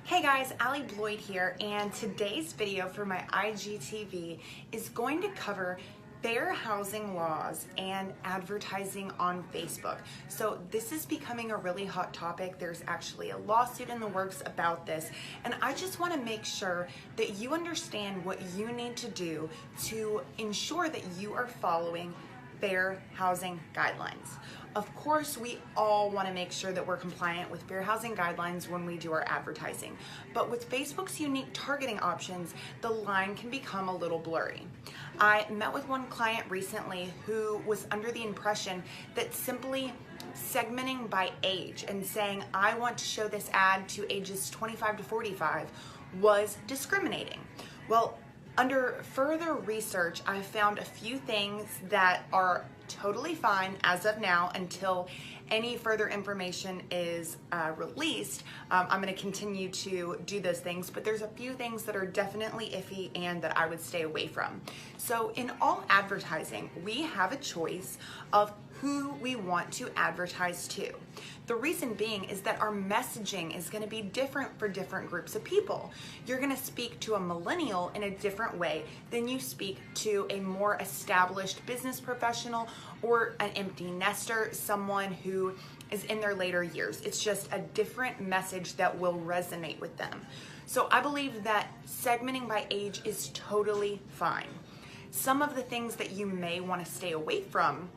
Hey guys, Allie Bloyd here, and today's video for my IGTV is going to cover fair housing laws and advertising on Facebook. So this is becoming a really hot topic. There's actually a lawsuit in the works about this, and I just want to make sure that you understand what you need to do to ensure that you are following fair housing guidelines. Of course, we all want to make sure that we're compliant with fair housing guidelines when we do our advertising. But with Facebook's unique targeting options, the line can become a little blurry. I met with one client recently who was under the impression that simply segmenting by age and saying, I want to show this ad to ages 25 to 45 was discriminating. Well, under further research, I found a few things that are totally fine as of now until any further information is released. I'm going to continue to do those things, but there's a few things that are definitely iffy and that I would stay away from. So in all advertising, we have a choice of who we want to advertise to. The reason being is that our messaging is going to be different for different groups of people. You're going to speak to a millennial in a different way than you speak to a more established business professional or an empty nester, someone who is in their later years. It's just a different message that will resonate with them. So I believe that segmenting by age is totally fine. Some of the things that you may want to stay away from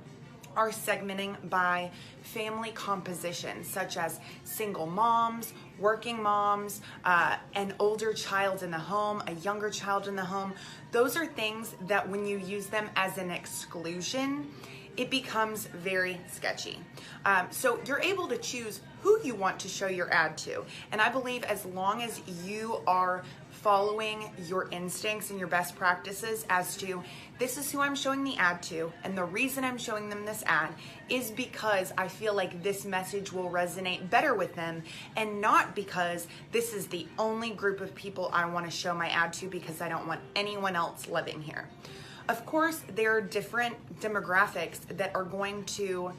are segmenting by family composition, such as single moms, working moms, an older child in the home, a younger child in the home. Those are things that when you use them as an exclusion, it becomes very sketchy. So you're able to choose who you want to show your ad to. And I believe as long as you are following your instincts and your best practices as to this is who I'm showing the ad to, and the reason I'm showing them this ad is because I feel like this message will resonate better with them, and not because this is the only group of people I want to show my ad to because I don't want anyone else living here. Of course, there are different demographics that are going to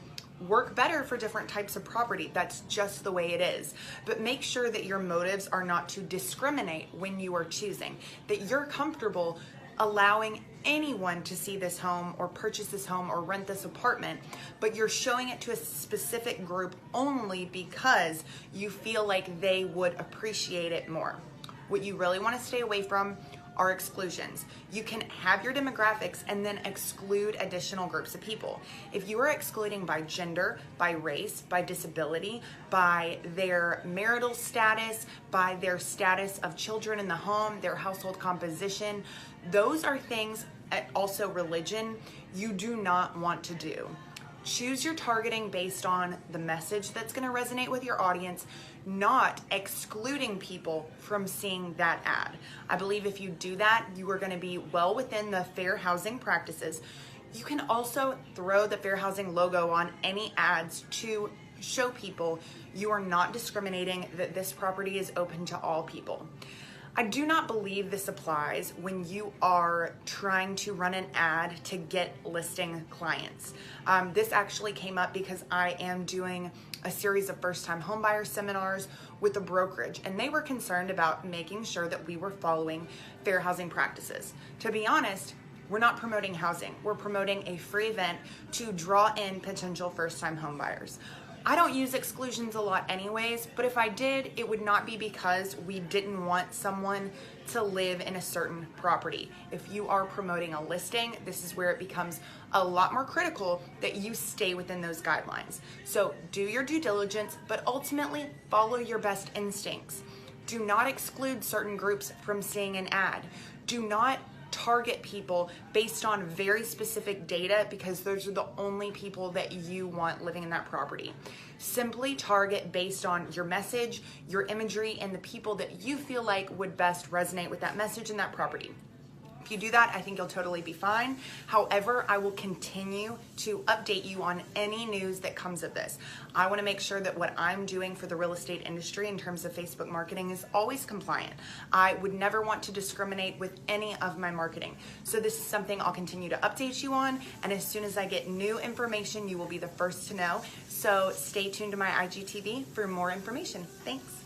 work better for different types of property. That's just the way it is. But make sure that your motives are not to discriminate when you are choosing, that you're comfortable allowing anyone to see this home or purchase this home or rent this apartment, but you're showing it to a specific group only because you feel like they would appreciate it more. What you really want to stay away from are exclusions. You can have your demographics and then exclude additional groups of people. If you are excluding by gender, by race, by disability, by their marital status, by their status of children in the home, their household composition, those are things, also religion, you do not want to do. Choose your targeting based on the message that's going to resonate with your audience, not excluding people from seeing that ad. I believe if you do that, you are going to be well within the fair housing practices. You can also throw the fair housing logo on any ads to show people you are not discriminating, that this property is open to all people. I do not believe this applies when you are trying to run an ad to get listing clients. This actually came up because I am doing a series of first-time homebuyer seminars with a brokerage, and they were concerned about making sure that we were following fair housing practices. To be honest, we're not promoting housing. We're promoting a free event to draw in potential first-time homebuyers. I don't use exclusions a lot anyways, but if I did, it would not be because we didn't want someone to live in a certain property. If you are promoting a listing, this is where it becomes a lot more critical that you stay within those guidelines. So do your due diligence, but ultimately follow your best instincts. Do not exclude certain groups from seeing an ad. Do not target people based on very specific data because those are the only people that you want living in that property. Simply target based on your message, your imagery, and the people that you feel like would best resonate with that message and that property. If you do that, I think you'll totally be fine. However, I will continue to update you on any news that comes of this. I want to make sure that what I'm doing for the real estate industry in terms of Facebook marketing is always compliant. I would never want to discriminate with any of my marketing. So this is something I'll continue to update you on, and as soon as I get new information, you will be the first to know. So stay tuned to my IGTV for more information. Thanks.